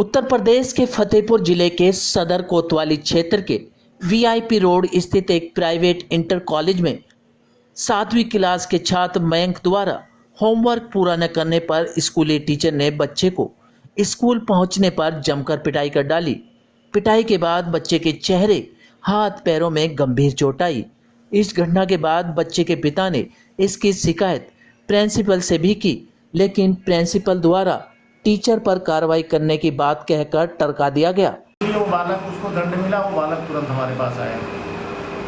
उत्तर प्रदेश के फतेहपुर जिले के सदर कोतवाली क्षेत्र के वीआईपी रोड स्थित एक प्राइवेट इंटर कॉलेज में 7वीं क्लास के छात्र मयंक द्वारा होमवर्क पूरा न करने पर स्कूली टीचर ने बच्चे को स्कूल पहुंचने पर जमकर पिटाई कर डाली। पिटाई के बाद बच्चे के चेहरे, हाथ, पैरों में गंभीर चोट आई। इस घटना के बाद बच्चे के पिता ने इसकी शिकायत प्रिंसिपल से भी की, लेकिन प्रिंसिपल द्वारा टीचर पर कार्रवाई करने की बात कहकर टरका दिया गया। वो बालक, उसको दंड मिला, वो बालक तुरंत हमारे पास आया।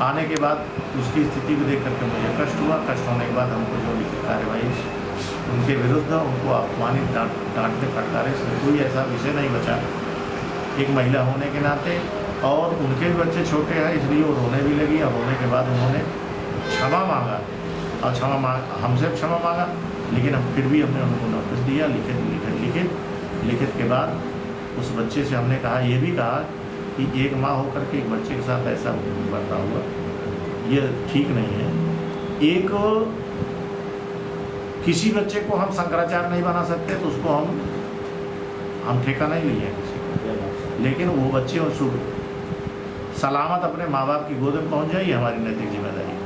आने के बाद उसकी स्थिति को देख करके मुझे कष्ट हुआ। कष्ट होने के बाद हमको जो लिखित कार्रवाई उनके विरुद्ध, उनको अपमानित डांटने फटकारे से कोई ऐसा विषय नहीं बचा। एक महिला होने के नाते और उनके भी बच्चे छोटे हैं, इसलिए वो रोने भी लगी। और रोने के बाद उन्होंने क्षमा मांगा और हमसे क्षमा मांगा, लेकिन हम फिर भी हमने उनको नोटिस दिया लिखित के बाद उस बच्चे से हमने कहा, ये भी कहा कि एक माँ होकर के एक बच्चे के साथ ऐसा बर्ताव हुआ, ये ठीक नहीं है। किसी बच्चे को हम शंकराचार्य नहीं बना सकते, तो उसको हम ठेका नहीं लिए किसी, लेकिन वो बच्चे और शुभ सलामत अपने माँ बाप की गोद में पहुँच जाए, हमारी नैतिक जिम्मेदारी है।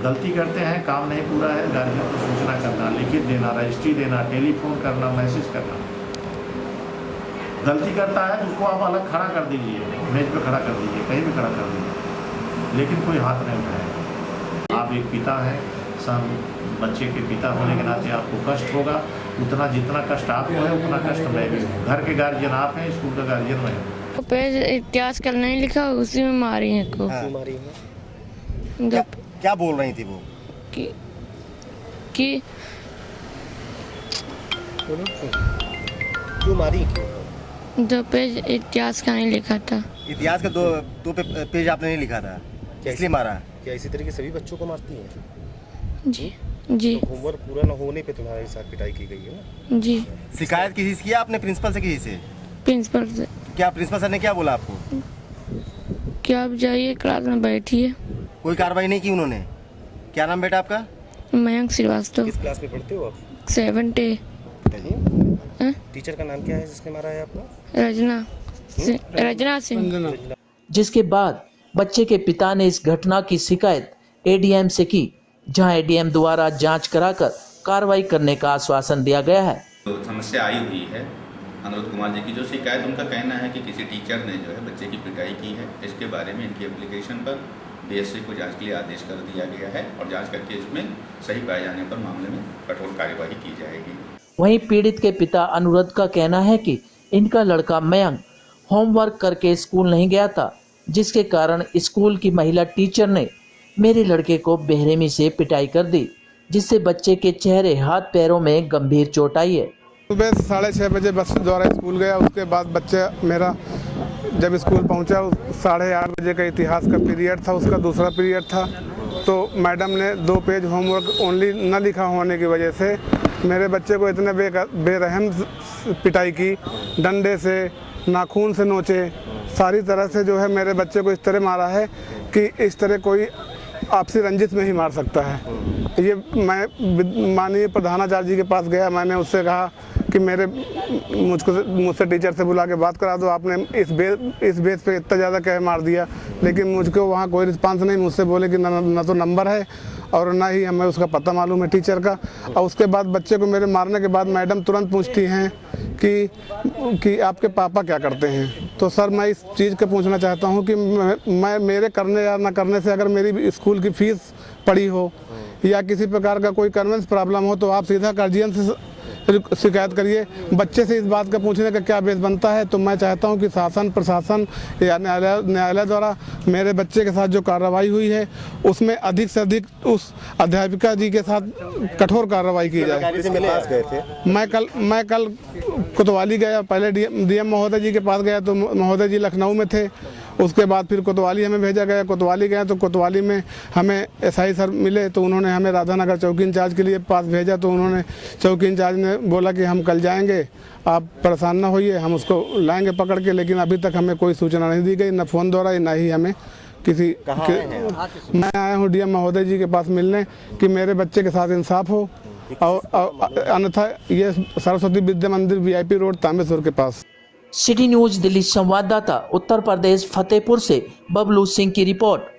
गलती करते हैं, काम नहीं पूरा है, गार्जियन को सूचना करना, लिखित देना, रजिस्ट्री देना, टेलीफोन करना, मैसेज करना। गलती करता है तो उसको आप अलग खड़ा कर दीजिए, मेज पे खड़ा कर दीजिए, कहीं भी खड़ा कर दीजिए, लेकिन कोई हाथ नहीं उठाएगा। आप एक पिता हैं, बच्चे के पिता होने के नाते आपको कष्ट होगा। उतना जितना कष्ट आपको है उतना कष्ट मैं भी हूँ। घर के गार्जियन आप हैं, स्कूल का गार्जियन मैं हूँ। पेज इतिहास कल नहीं लिखा, उसी में मारी है को। क्या बोल रही थी वो? कि क्यों मारी? दो पेज इतिहास का नहीं लिखा था। इतिहास का दो पेज आपने नहीं लिखा था, इसलिए मारा? क्या इसी तरीके सभी बच्चों को मारती हैं? जी जी। तो होमवर्क पूरा न होने पे तुम्हारे साथ पिटाई की गई है ना? जी। शिकायत किसी से किया आपने? प्रिंसिपल से? किसी से? प्रिंसिपल से। क्या प्रिंसिपल सर ने क्या बोला आपको? क्या आप जाइए क्लास में बैठिए। कोई कार्रवाई नहीं की उन्होंने? क्या नाम बेटा आपका? मयंक श्रीवास्तव। किस क्लास में पढ़ते हो आप? 7th A। टीचर का नाम क्या है जिसने मारा है आपको? रजना सिंह। जिसके बाद बच्चे के पिता ने इस घटना की शिकायत एडीएम से की, जहां एडीएम द्वारा जांच कराकर कार्रवाई करने का आश्वासन दिया गया है। तो समस्या आई हुई है अनुरोध कुमार जी की जो शिकायत, उनका कहना है कि किसी टीचर ने जो है बच्चे की पिटाई की है। इसके बारे में इनकी एप्लीकेशन पर डीएसपी को जांच के लिए आदेश कर दिया गया है और जांच करके इसमें सही पाए जाने पर मामले में कठोर कार्यवाही की जाएगी। वहीं पीड़ित के पिता अनुरोध का कहना है कि इनका लड़का मयंक होमवर्क करके स्कूल नहीं गया था, जिसके कारण स्कूल की महिला टीचर ने मेरे लड़के को बेरहमी से पिटाई कर दी, जिससे बच्चे के चेहरे, हाथ, पैरों में गंभीर चोट आई है। सुबह 6:30 बजे बस द्वारा स्कूल गया। उसके बाद बच्चा मेरा जब स्कूल पहुंचा 8:30 बजे का इतिहास का पीरियड था, उसका दूसरा पीरियड था। तो मैडम ने 2 पेज होमवर्क ओनली न लिखा होने की वजह से मेरे बच्चे को इतने बेरहम पिटाई की, डंडे से, नाखून से नोचे, सारी तरह से जो है मेरे बच्चे को इस तरह मारा है कि इस तरह कोई आपसी रंजिश में ही मार सकता है। ये मैं माननीय प्रधानाचार्य जी के पास गया, मैंने उससे कहा कि मुझसे टीचर से बुला के बात करा दो, आपने इस बेस पे इतना ज़्यादा कह मार दिया, लेकिन मुझको वहाँ कोई रिस्पांस नहीं। मुझसे बोले कि न तो नंबर है और ना ही हमें उसका पता मालूम है टीचर का। और उसके बाद बच्चे को मेरे मारने के बाद मैडम तुरंत पूछती हैं कि आपके पापा क्या करते हैं। तो सर मैं इस चीज़ का पूछना चाहता हूं कि मैं मेरे करने या ना करने से अगर मेरी स्कूल की फीस पड़ी हो या किसी प्रकार का कोई कन्वेंस प्रॉब्लम हो तो आप सीधा गार्जियन से शिकायत करिए। बच्चे से इस बात का पूछने का क्या बेस बनता है? तो मैं चाहता हूं कि शासन, प्रशासन या न्यायालय द्वारा मेरे बच्चे के साथ जो कार्रवाई हुई है उसमें अधिक से अधिक उस अध्यापिका जी के साथ कठोर कार्रवाई की जाए। मैं कल कोतवाली गया, पहले डीएम महोदय जी के पास गया तो महोदय जी लखनऊ में थे। उसके बाद फिर कोतवाली हमें भेजा गया। कोतवाली गए तो कोतवाली में हमें एसआई सर मिले, तो उन्होंने हमें राधानगर चौकी इंचार्ज के लिए पास भेजा। तो उन्होंने चौकी इंचार्ज ने बोला कि हम कल जाएंगे, आप परेशान ना होइए, हम उसको लाएंगे पकड़ के। लेकिन अभी तक हमें कोई सूचना नहीं दी गई, न फ़ोन द्वारा ना ही हमें मैं आया हूँ डीएम महोदय जी के पास मिलने कि मेरे बच्चे के साथ इंसाफ हो और अन्यथा ये सरस्वती विद्या मंदिर VIP रोड तामेश्वर के पास। सिटी न्यूज दिल्ली संवाददाता उत्तर प्रदेश फतेहपुर से बबलू सिंह की रिपोर्ट।